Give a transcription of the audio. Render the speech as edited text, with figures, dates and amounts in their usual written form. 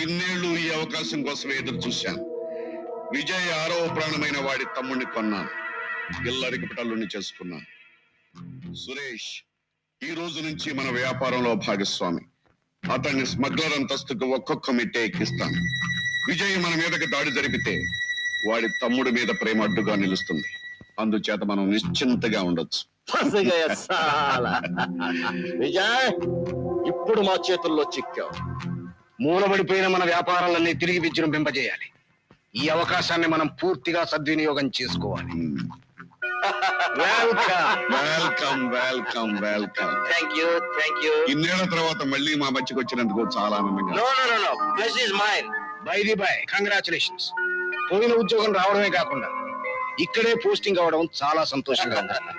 ఇన్నేళ్లు ఈ అవకాశం కోసమే ఎదురు చూశాను. విజయ్ ఆరవ ప్రాణమైన వాడి తమ్ముడిని కొన్నాను. ఇల్లరికపటల్లుని చేసుకున్నాను. సురేష్ ఈ రోజు నుంచి మన వ్యాపారంలో భాగస్వామి. అతన్ని స్మగ్లర్ అంతస్తుకు ఒక్కొక్క మెట్టే ఎక్కిస్తాను. విజయ్ మన మీదకి దాడి జరిపితే వాడి తమ్ముడి మీద ప్రేమ అడ్డుగా నిలుస్తుంది. అందుచేత మనం నిశ్చింతగా ఉండొచ్చు. విజయ్, ఇప్పుడు మా చేతుల్లో చిక్కావు. మూలబడిపోయిన మన వ్యాపారాలన్నీ తిరిగి విజృంభింపజేయాలి. ఈ అవకాశాన్ని మనం పూర్తిగా సద్వినియోగం చేసుకోవాలి. Welcome welcome welcome. Thank you. ఇన్నేళ్ల తర్వాత మళ్ళీ మా మధ్యకి వచ్చినందుకు చాలా ఆనందంగా. By the by, congratulations. పోయిన ఉద్యోగం రావడమే కాకుండా ఇక్కడే పోస్టింగ్ అవడం చాలా సంతోషంగా ఉంది.